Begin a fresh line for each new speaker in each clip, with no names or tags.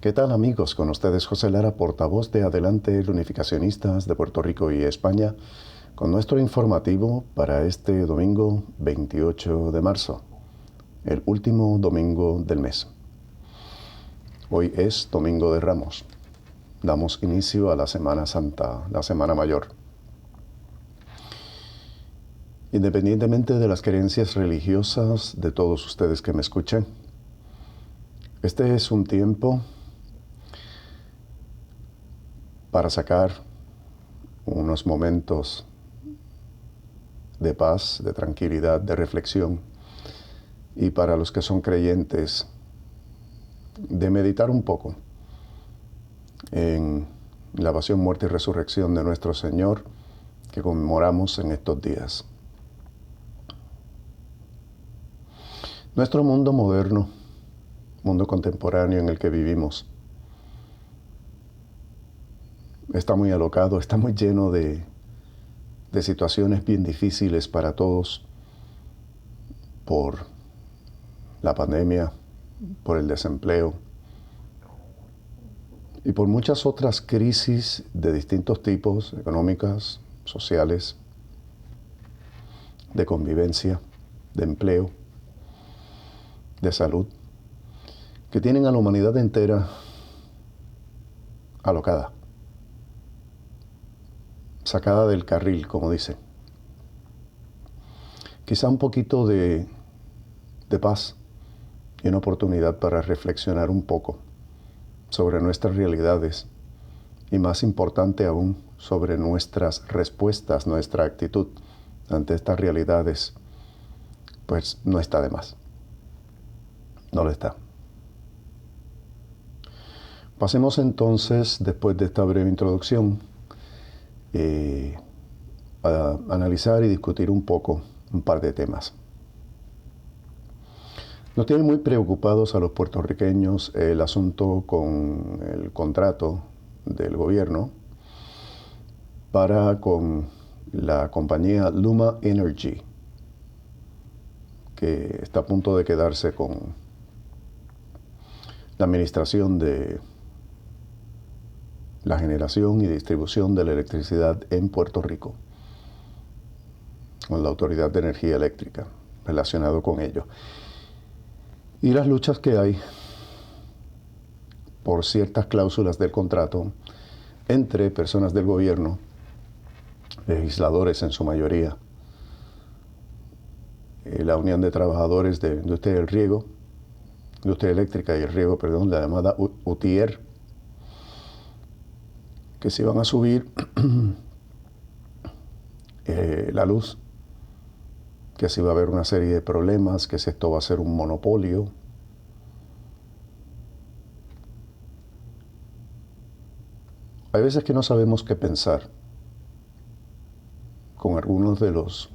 ¿Qué tal, amigos? Con ustedes José Lara, portavoz de Adelante Unificacionistas de Puerto Rico y España, con nuestro informativo para este domingo 28 de marzo, el último domingo del mes. Hoy es Domingo de Ramos. Damos inicio a la Semana Santa, la Semana Mayor. Independientemente de las creencias religiosas de todos ustedes que me escuchen, este es un tiempo para sacar unos momentos de paz, de tranquilidad, de reflexión, y para los que son creyentes, de meditar un poco en la pasión, muerte y resurrección de nuestro Señor que conmemoramos en estos días. Nuestro mundo moderno, mundo contemporáneo en el que vivimos, está muy alocado, está muy lleno de situaciones bien difíciles para todos por la pandemia, por el desempleo y por muchas otras crisis de distintos tipos, económicas, sociales, de convivencia, de empleo, de salud, que tienen a la humanidad entera alocada, sacada del carril, como dicen. Quizá un poquito de paz y una oportunidad para reflexionar un poco sobre nuestras realidades y, más importante aún, sobre nuestras respuestas, nuestra actitud ante estas realidades, pues no está de más. No lo está. Pasemos entonces, después de esta breve introducción, a analizar y discutir un poco un par de temas. Nos tiene muy preocupados a los puertorriqueños el asunto con el contrato del gobierno con la compañía Luma Energy, que está a punto de quedarse con la administración de la generación y distribución de la electricidad en Puerto Rico, con la Autoridad de Energía Eléctrica, relacionado con ello. Y las luchas que hay por ciertas cláusulas del contrato entre personas del gobierno, legisladores en su mayoría, la Unión de Trabajadores de Industria del Riego, Industria Eléctrica y el Riego, perdón, la llamada UTIER, que se iban a subir la luz, que si va a haber una serie de problemas, que si esto va a ser un monopolio. Hay veces que no sabemos qué pensar con algunos de los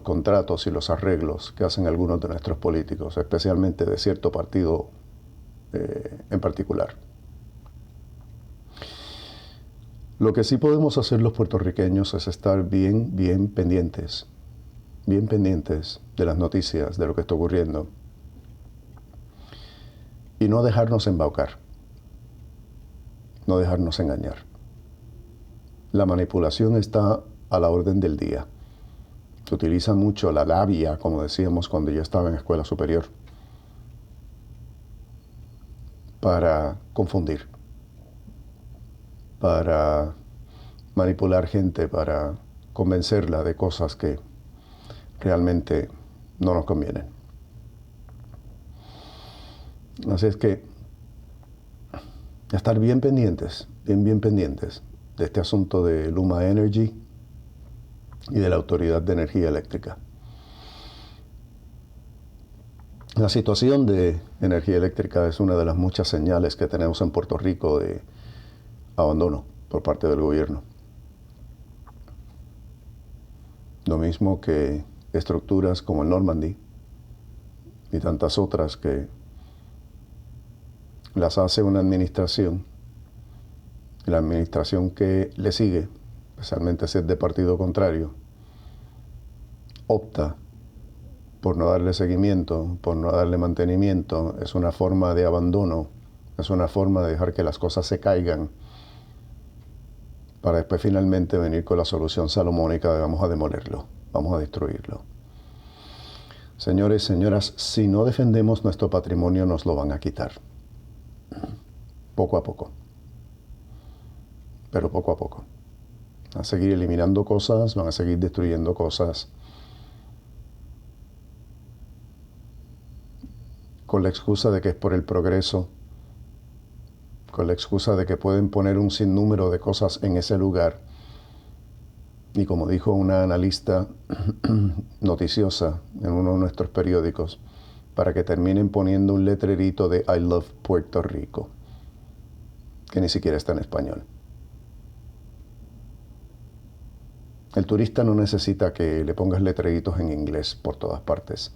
contratos y los arreglos que hacen algunos de nuestros políticos, especialmente de cierto partido en particular. Lo que sí podemos hacer los puertorriqueños es estar bien pendientes de las noticias, de lo que está ocurriendo, y no dejarnos embaucar, no dejarnos engañar. La manipulación está a la orden del día. Se utiliza mucho la labia, como decíamos cuando yo estaba en escuela superior, para confundir, para manipular gente, para convencerla de cosas que realmente no nos convienen. Así es que estar bien pendientes de este asunto de Luma Energy y de la Autoridad de Energía Eléctrica. La situación de energía eléctrica es una de las muchas señales que tenemos en Puerto Rico de abandono por parte del gobierno. Lo mismo que estructuras como el Normandy y tantas otras que las hace una administración, la administración que le sigue, especialmente si es de partido contrario, opta por no darle seguimiento, por no darle mantenimiento. Es una forma de abandono, Es una forma de dejar que las cosas se caigan para después finalmente venir con la solución salomónica de vamos a demolerlo, vamos a destruirlo. Señores, señoras, si no defendemos nuestro patrimonio nos lo van a quitar. Poco a poco. Pero poco a poco. Van a seguir eliminando cosas, van a seguir destruyendo cosas. Con la excusa de que es por el progreso, con la excusa de que pueden poner un sinnúmero de cosas en ese lugar. Y como dijo una analista noticiosa en uno de nuestros periódicos, para que terminen poniendo un letrerito de I love Puerto Rico, que ni siquiera está en español. El turista no necesita que le pongas letreritos en inglés por todas partes.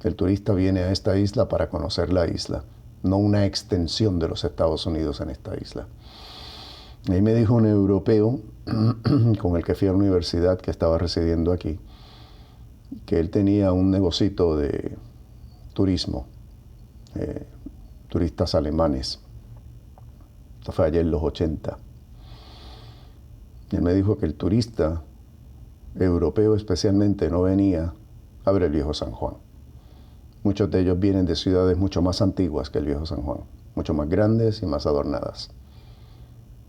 El turista viene a esta isla para conocer la isla, no una extensión de los Estados Unidos en esta isla. Ahí me dijo un europeo con el que fui a la universidad, que estaba residiendo aquí, que él tenía un negocito de turismo, turistas alemanes. Esto fue ayer en los 80. Y él me dijo que el turista europeo especialmente no venía a ver el viejo San Juan. Muchos de ellos vienen de ciudades mucho más antiguas que el viejo San Juan, mucho más grandes y más adornadas.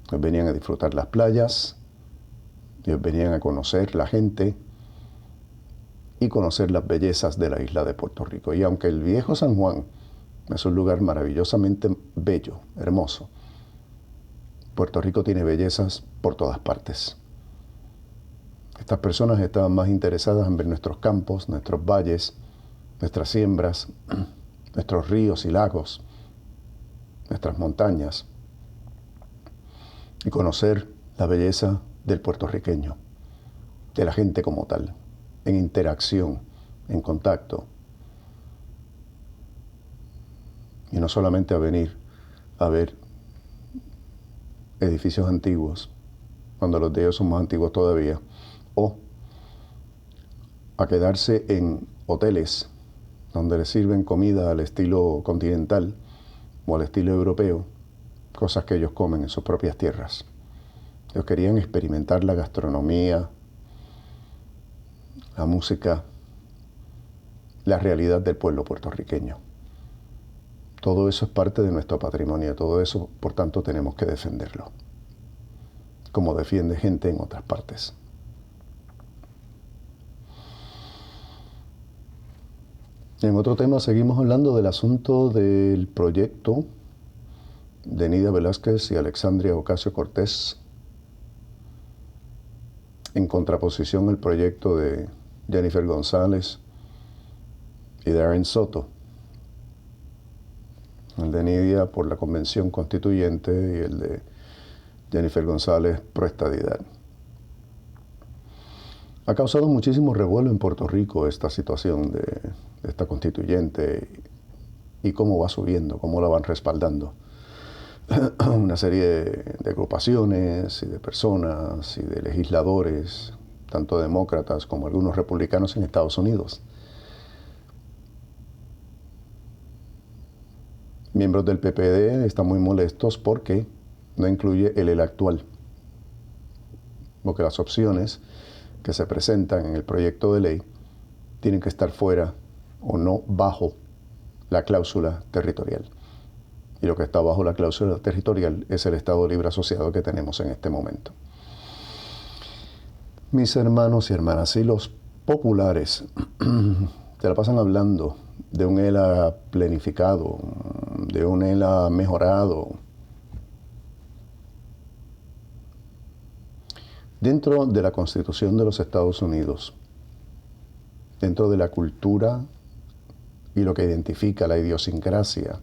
Ellos venían a disfrutar las playas, ellos venían a conocer la gente y conocer las bellezas de la isla de Puerto Rico. Y aunque el viejo San Juan es un lugar maravillosamente bello, hermoso, Puerto Rico tiene bellezas por todas partes. Estas personas estaban más interesadas en ver nuestros campos, nuestros valles, nuestras siembras, nuestros ríos y lagos, nuestras montañas, y conocer la belleza del puertorriqueño, de la gente como tal, en interacción, en contacto. Y no solamente a venir a ver edificios antiguos, cuando los de ellos son más antiguos todavía, o a quedarse en hoteles donde les sirven comida al estilo continental o al estilo europeo, cosas que ellos comen en sus propias tierras. Ellos querían experimentar la gastronomía, la música, la realidad del pueblo puertorriqueño. Todo eso es parte de nuestro patrimonio, todo eso, por tanto, tenemos que defenderlo, como defiende gente en otras partes. En otro tema seguimos hablando del asunto del proyecto de Nidia Velázquez y Alexandria Ocasio-Cortez, en contraposición al proyecto de Jennifer González y Darren Soto. El de Nidia por la Convención Constituyente y el de Jennifer González pro estadidad. Ha causado muchísimo revuelo en Puerto Rico esta situación de esta constituyente y cómo va subiendo, cómo la van respaldando. Una serie de agrupaciones y de personas y de legisladores, tanto demócratas como algunos republicanos en Estados Unidos. Miembros del PPD están muy molestos porque no incluye el actual, porque las opciones que se presentan en el proyecto de ley tienen que estar fuera o no bajo la cláusula territorial. Y lo que está bajo la cláusula territorial es el Estado Libre Asociado que tenemos en este momento. Mis hermanos y hermanas, y los populares se la pasan hablando de un ELA planificado, de un ELA mejorado. Dentro de la Constitución de los Estados Unidos, dentro de la cultura y lo que identifica la idiosincrasia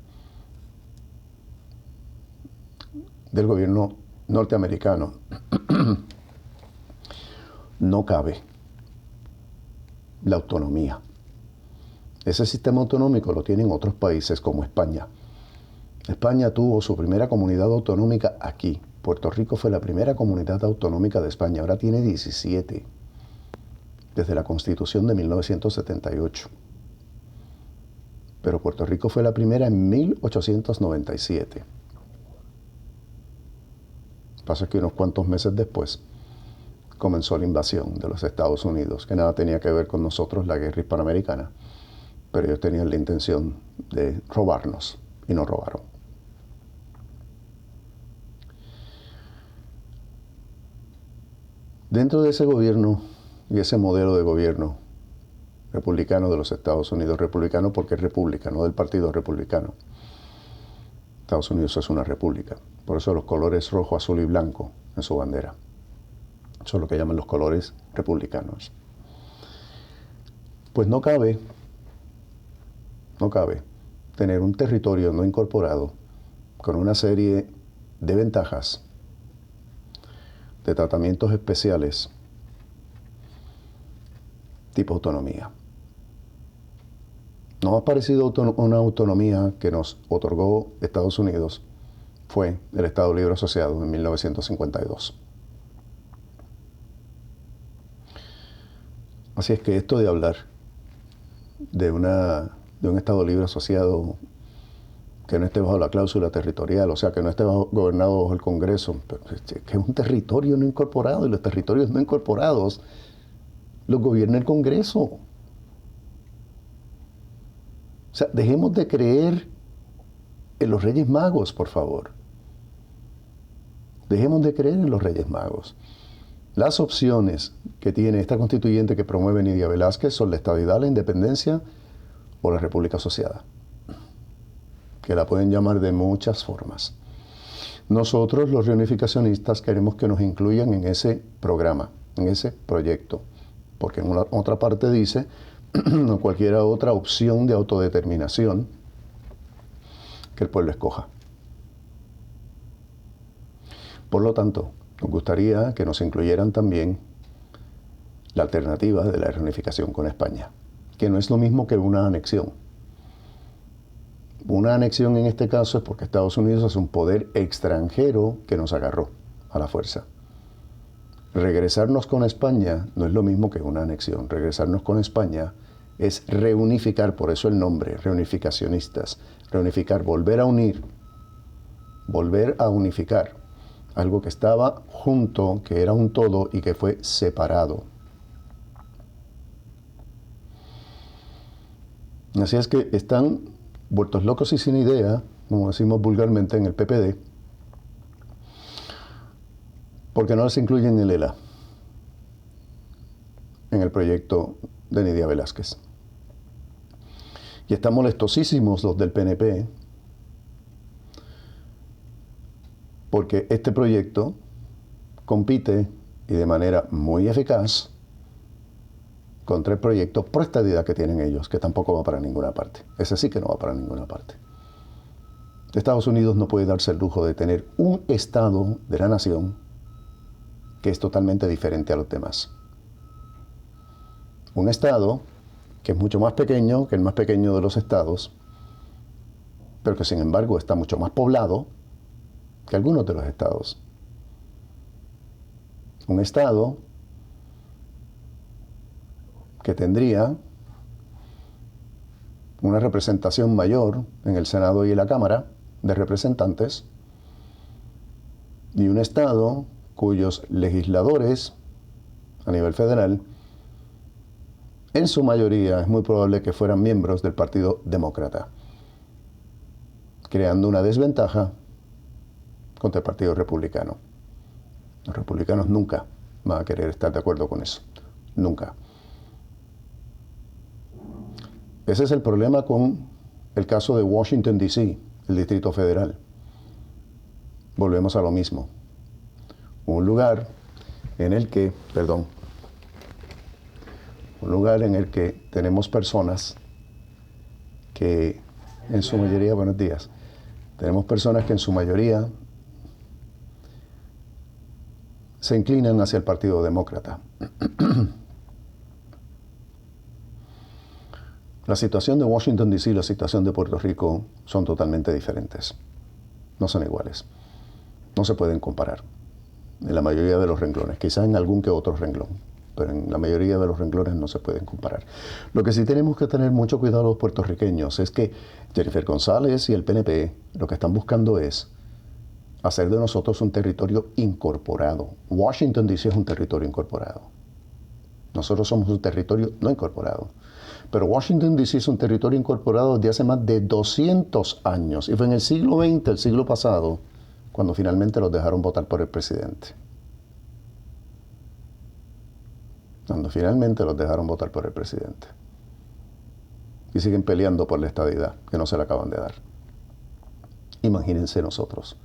del gobierno norteamericano, no cabe la autonomía. Ese sistema autonómico lo tienen otros países como España. España tuvo su primera comunidad autonómica aquí. Puerto Rico fue la primera comunidad autonómica de España. Ahora tiene 17, desde la Constitución de 1978. Pero Puerto Rico fue la primera en 1897. pasa es que unos cuantos meses después comenzó la invasión de los Estados Unidos, que nada tenía que ver con nosotros, la guerra hispanoamericana, pero ellos tenían la intención de robarnos y nos robaron. Dentro de ese gobierno y ese modelo de gobierno republicano de los Estados Unidos, republicano porque es república, no del Partido Republicano. Estados Unidos es una república, por eso los colores rojo, azul y blanco en su bandera. Eso es lo que llaman los colores republicanos. Pues no cabe tener un territorio no incorporado con una serie de ventajas, de tratamientos especiales, tipo autonomía. Lo más parecido a una autonomía que nos otorgó Estados Unidos fue el Estado Libre Asociado en 1952. Así es que esto de hablar de un Estado Libre Asociado que no esté bajo la cláusula territorial, o sea, que no esté gobernado bajo el Congreso, que es un territorio no incorporado, y los territorios no incorporados los gobierna el Congreso. O sea, dejemos de creer en los Reyes Magos, por favor. Dejemos de creer en los Reyes Magos. Las opciones que tiene esta constituyente que promueve Nydia Velázquez son la estadidad, la independencia o la república asociada, que la pueden llamar de muchas formas. Nosotros, los reunificacionistas, queremos que nos incluyan en ese programa, en ese proyecto, porque en otra parte dice cualquier otra opción de autodeterminación que el pueblo escoja. Por lo tanto, nos gustaría que nos incluyeran también la alternativa de la reunificación con España, que no es lo mismo que una anexión. Una anexión en este caso es porque Estados Unidos es un poder extranjero que nos agarró a la fuerza. Regresarnos con España no es lo mismo que una anexión. Regresarnos con España es reunificar, por eso el nombre, reunificacionistas. Reunificar, volver a unir, volver a unificar. Algo que estaba junto, que era un todo y que fue separado. Así es que están vueltos locos y sin idea, como decimos vulgarmente en el PPD, porque no les incluyen el ELA en el proyecto de Nydia Velázquez. Y están molestosísimos los del PNP, porque este proyecto compite y de manera muy eficaz contra el proyecto pro estadidad que tienen ellos, que tampoco va para ninguna parte. Ese sí que no va para ninguna parte. Estados Unidos no puede darse el lujo de tener un estado de la nación que es totalmente diferente a los demás. Un estado que es mucho más pequeño que el más pequeño de los estados, pero que sin embargo está mucho más poblado que algunos de los estados. Un estado que tendría una representación mayor en el Senado y en la Cámara de Representantes, y un estado cuyos legisladores a nivel federal, en su mayoría es muy probable que fueran miembros del Partido Demócrata, creando una desventaja contra el Partido Republicano. Los republicanos nunca van a querer estar de acuerdo con eso. Nunca. Ese es el problema con el caso de Washington, D.C., el Distrito Federal. Volvemos a lo mismo. Un lugar en el que tenemos personas que en su mayoría, buenos días, tenemos personas que en su mayoría se inclinan hacia el Partido Demócrata. La situación de Washington, D.C. y la situación de Puerto Rico son totalmente diferentes. No son iguales. No se pueden comparar en la mayoría de los renglones. Quizás en algún que otro renglón, pero en la mayoría de los renglones no se pueden comparar. Lo que sí tenemos que tener mucho cuidado los puertorriqueños es que Jennifer González y el PNP lo que están buscando es hacer de nosotros un territorio incorporado. Washington DC es un territorio incorporado. Nosotros somos un territorio no incorporado. Pero Washington DC es un territorio incorporado desde hace más de 200 años. Y fue en el siglo XX, el siglo pasado, cuando finalmente los dejaron votar por el presidente. Cuando finalmente los dejaron votar por el presidente. Y siguen peleando por la estadidad, que no se la acaban de dar. Imagínense nosotros.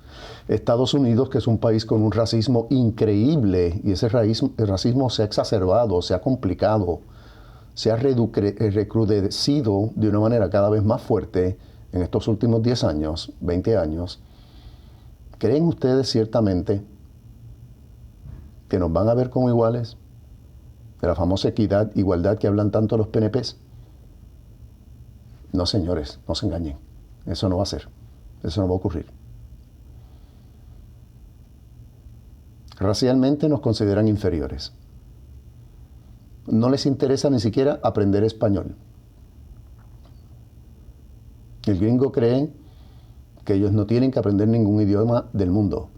Estados Unidos, que es un país con un racismo increíble, y ese racismo se ha exacerbado, se ha complicado, se ha recrudecido de una manera cada vez más fuerte en estos últimos 10 años, 20 años. ¿Creen ustedes ciertamente que nos van a ver como iguales? De la famosa equidad, igualdad que hablan tanto los PNPs. No, señores, no se engañen. Eso no va a ser. Eso no va a ocurrir. Racialmente nos consideran inferiores. No les interesa ni siquiera aprender español. El gringo cree que ellos no tienen que aprender ningún idioma del mundo.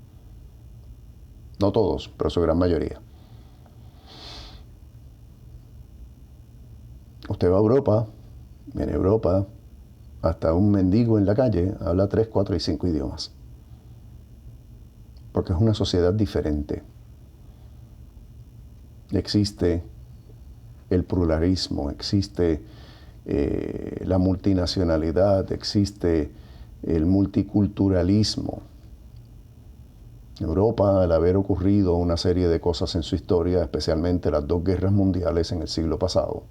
No todos, pero su gran mayoría. Usted va a Europa, en Europa, hasta un mendigo en la calle habla 3, 4 y 5 idiomas. Porque es una sociedad diferente. Existe el pluralismo, existe la multinacionalidad, existe el multiculturalismo. En Europa, al haber ocurrido una serie de cosas en su historia, especialmente las 2 guerras mundiales en el siglo pasado,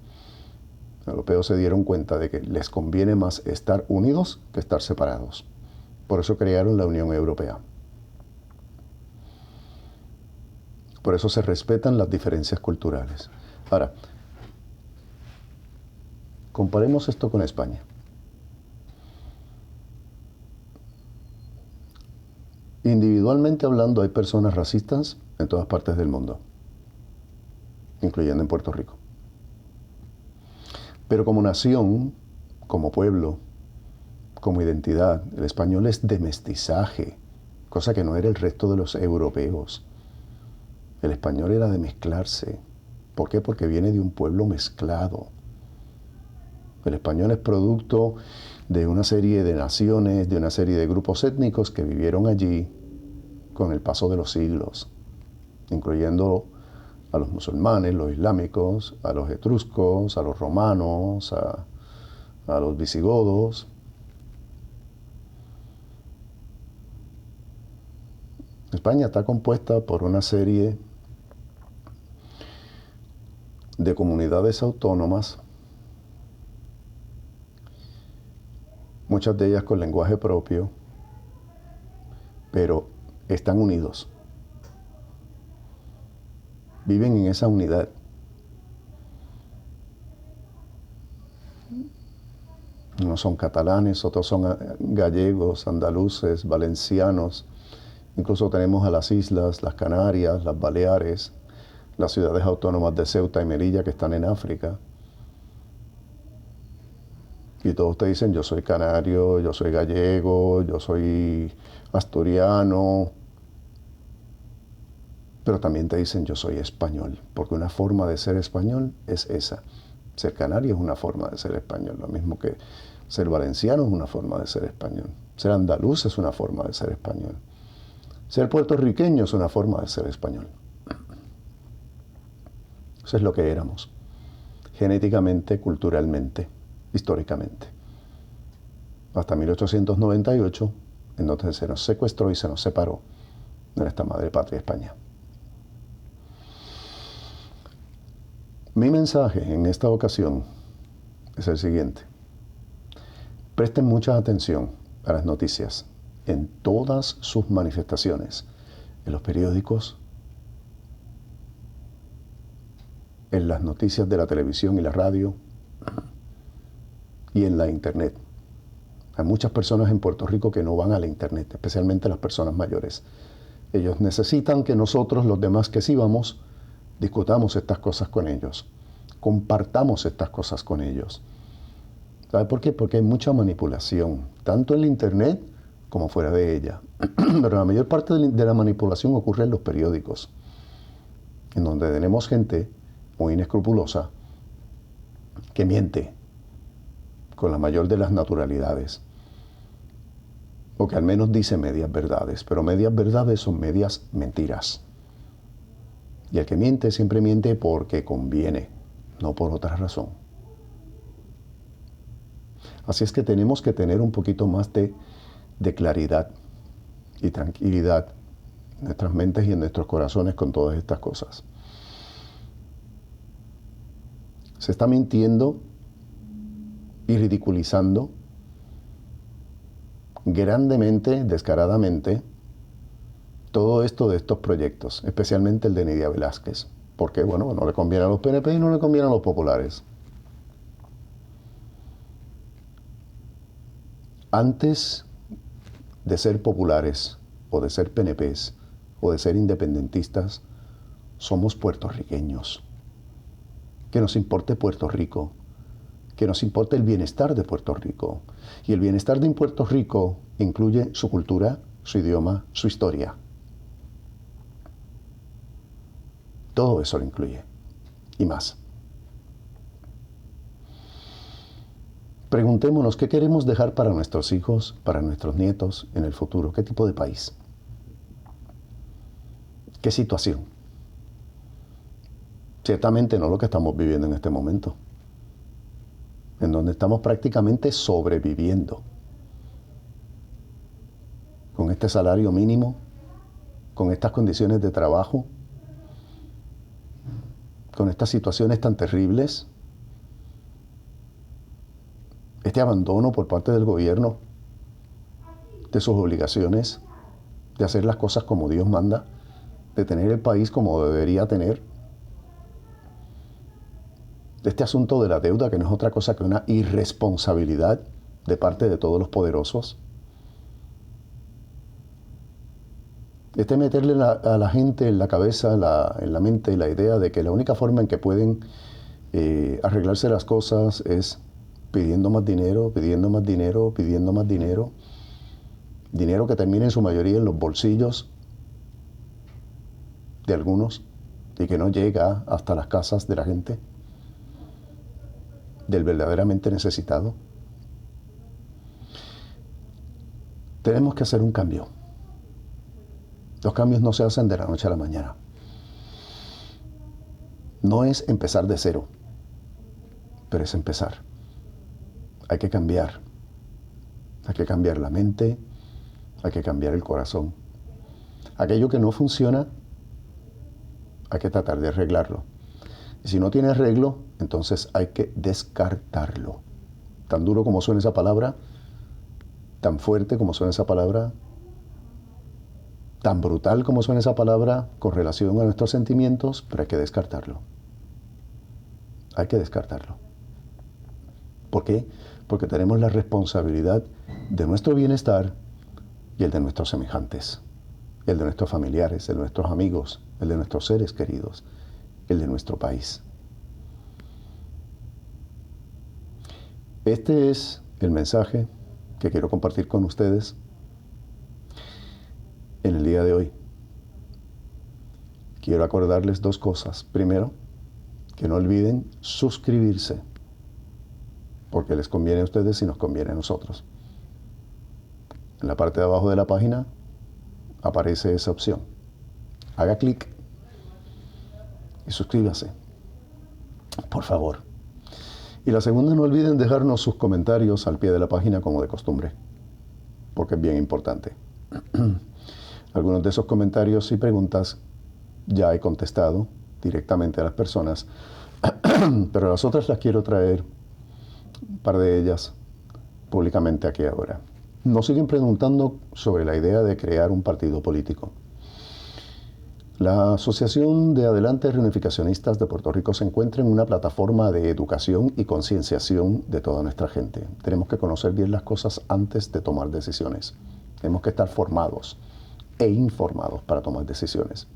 los europeos se dieron cuenta de que les conviene más estar unidos que estar separados. Por eso crearon la Unión Europea. Por eso se respetan las diferencias culturales. Ahora, comparemos esto con España. Individualmente hablando, hay personas racistas en todas partes del mundo, incluyendo en Puerto Rico. Pero como nación, como pueblo, como identidad, el español es de mestizaje, cosa que no era el resto de los europeos. El español era de mezclarse. ¿Por qué? Porque viene de un pueblo mezclado. El español es producto de una serie de naciones, de una serie de grupos étnicos que vivieron allí con el paso de los siglos, incluyendo a los musulmanes, los islámicos, a los etruscos, a los romanos, a los visigodos. España está compuesta por una serie de comunidades autónomas, muchas de ellas con lenguaje propio, pero están unidos. Viven en esa unidad. Unos son catalanes, otros son gallegos, andaluces, valencianos. Incluso tenemos a las islas, las Canarias, las Baleares, las ciudades autónomas de Ceuta y Melilla que están en África. Y todos te dicen, yo soy canario, yo soy gallego, yo soy asturiano. Pero también te dicen, yo soy español, porque una forma de ser español es esa. Ser canario es una forma de ser español, lo mismo que ser valenciano es una forma de ser español. Ser andaluz es una forma de ser español. Ser puertorriqueño es una forma de ser español. Eso es lo que éramos, genéticamente, culturalmente, históricamente. Hasta 1898, en donde se nos secuestró y se nos separó de nuestra madre patria España. Mi mensaje en esta ocasión es el siguiente. Presten mucha atención a las noticias en todas sus manifestaciones, en los periódicos, en las noticias de la televisión y la radio y en la internet. Hay muchas personas en Puerto Rico que no van a la internet, especialmente las personas mayores. Ellos necesitan que nosotros, los demás que sí vamos, discutamos estas cosas con ellos, compartamos estas cosas con ellos. ¿Sabe por qué? Porque hay mucha manipulación, tanto en la internet como fuera de ella. Pero la mayor parte de la manipulación ocurre en los periódicos, en donde tenemos gente muy inescrupulosa que miente con la mayor de las naturalidades, o que al menos dice medias verdades, pero medias verdades son medias mentiras. Y el que miente siempre miente porque conviene, no por otra razón. Así es que tenemos que tener un poquito más de claridad y tranquilidad en nuestras mentes y en nuestros corazones con todas estas cosas. Se está mintiendo y ridiculizando grandemente, descaradamente, todo esto de estos proyectos, especialmente el de Nidia Velázquez, porque bueno, no le conviene a los PNP y no le conviene a los populares. Antes de ser populares, o de ser PNPs, o de ser independentistas, somos puertorriqueños. Que nos importe Puerto Rico, que nos importe el bienestar de Puerto Rico. Y el bienestar de Puerto Rico incluye su cultura, su idioma, su historia. Todo eso lo incluye, y más. Preguntémonos qué queremos dejar para nuestros hijos, para nuestros nietos en el futuro. ¿Qué tipo de país? ¿Qué situación? Ciertamente no lo que estamos viviendo en este momento, en donde estamos prácticamente sobreviviendo, con este salario mínimo, con estas condiciones de trabajo, con estas situaciones tan terribles, este abandono por parte del gobierno de sus obligaciones, de hacer las cosas como Dios manda, de tener el país como debería tener, de este asunto de la deuda, que no es otra cosa que una irresponsabilidad de parte de todos los poderosos, de meterle a la gente en la cabeza, en la mente, la idea de que la única forma en que pueden arreglarse las cosas es pidiendo más dinero, pidiendo más dinero, pidiendo más dinero, dinero que termina en su mayoría en los bolsillos de algunos y que no llega hasta las casas de la gente, del verdaderamente necesitado. Tenemos que hacer un cambio. Los cambios no se hacen de la noche a la mañana. No es empezar de cero, pero es empezar. Hay que cambiar. Hay que cambiar la mente, hay que cambiar el corazón. Aquello que no funciona, hay que tratar de arreglarlo. Y si no tiene arreglo, entonces hay que descartarlo. Tan duro como suena esa palabra, tan fuerte como suena esa palabra, tan brutal como suena esa palabra con relación a nuestros sentimientos, pero hay que descartarlo. Hay que descartarlo. ¿Por qué? Porque tenemos la responsabilidad de nuestro bienestar y el de nuestros semejantes, el de nuestros familiares, el de nuestros amigos, el de nuestros seres queridos, el de nuestro país. Este es el mensaje que quiero compartir con ustedes en el día de hoy. Quiero acordarles dos cosas. Primero, que no olviden suscribirse, porque les conviene a ustedes y nos conviene a nosotros. En la parte de abajo de la página aparece esa opción. Haga clic y suscríbase, por favor. Y la segunda, no olviden dejarnos sus comentarios al pie de la página como de costumbre, porque es bien importante. Algunos de esos comentarios y preguntas ya he contestado directamente a las personas, pero las otras las quiero traer, un par de ellas, públicamente aquí ahora. Nos siguen preguntando sobre la idea de crear un partido político. La Asociación de Adelante Reunificacionistas de Puerto Rico se encuentra en una plataforma de educación y concienciación de toda nuestra gente. Tenemos que conocer bien las cosas antes de tomar decisiones. Tenemos que estar formados e informados para tomar decisiones.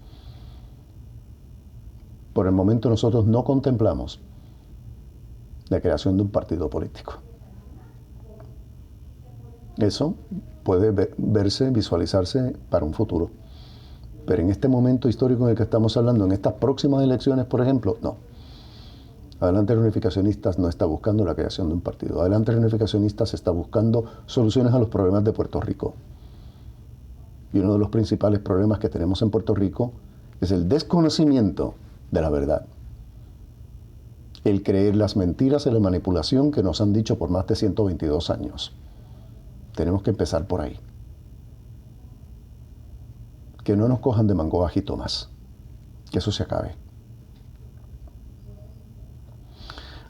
Por el momento nosotros no contemplamos la creación de un partido político. Eso puede verse, visualizarse para un futuro. Pero en este momento histórico en el que estamos hablando, en estas próximas elecciones, por ejemplo, no. Adelante Reunificacionistas no está buscando la creación de un partido. Adelante Reunificacionistas está buscando soluciones a los problemas de Puerto Rico. Y uno de los principales problemas que tenemos en Puerto Rico es el desconocimiento de la verdad. El creer las mentiras y la manipulación que nos han dicho por más de 122 años. Tenemos que empezar por ahí. Que no nos cojan de mango bajito más. Que eso se acabe.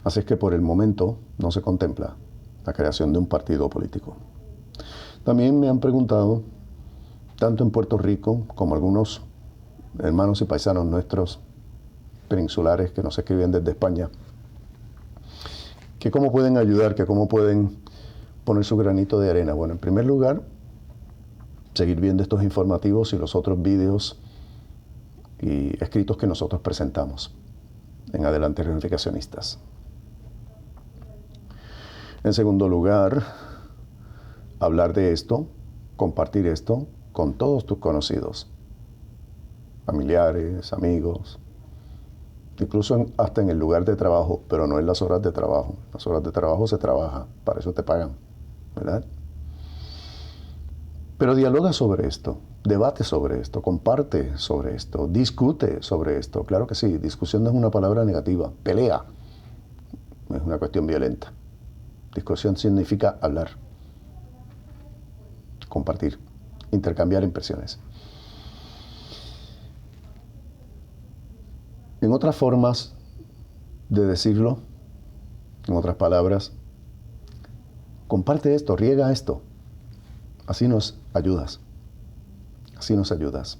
Así es que por el momento no se contempla la creación de un partido político. También me han preguntado, tanto en Puerto Rico como algunos hermanos y paisanos nuestros peninsulares que nos escriben desde España, que cómo pueden ayudar, que cómo pueden poner su granito de arena. Bueno, en primer lugar, seguir viendo estos informativos y los otros vídeos y escritos que nosotros presentamos en Adelante Reunificacionistas. En segundo lugar, hablar de esto, compartir esto con todos tus conocidos, familiares, amigos, incluso hasta en el lugar de trabajo, pero no en las horas de trabajo. En las horas de trabajo se trabaja, para eso te pagan, ¿verdad? Pero dialoga sobre esto, debate sobre esto, comparte sobre esto, discute sobre esto. Claro que sí, discusión no es una palabra negativa, pelea es una cuestión violenta. Discusión significa hablar, compartir, intercambiar impresiones. En otras formas de decirlo, en otras palabras, comparte esto, riega esto. Así nos ayudas. Así nos ayudas.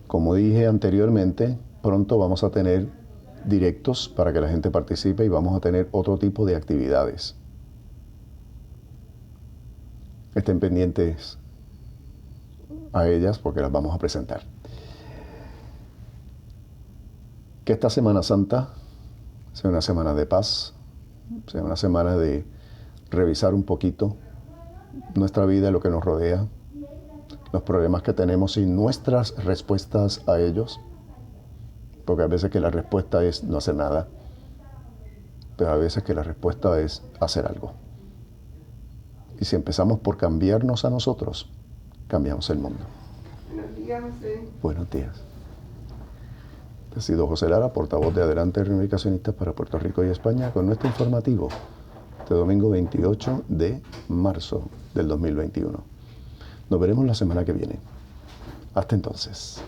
Como dije anteriormente, pronto vamos a tener directos para que la gente participe y vamos a tener otro tipo de actividades. Estén pendientes a ellas porque las vamos a presentar. Que esta Semana Santa sea una semana de paz, sea una semana de revisar un poquito nuestra vida, lo que nos rodea, los problemas que tenemos y nuestras respuestas a ellos, porque a veces que la respuesta es no hacer nada, pero a veces que la respuesta es hacer algo. Y si empezamos por cambiarnos a nosotros, cambiamos el mundo.
Buenos días, José.
Buenos días. He sido José Lara, portavoz de Adelante Reunificacionistas para Puerto Rico y España, con nuestro informativo de domingo 28 de marzo del 2021. Nos veremos la semana que viene. Hasta entonces.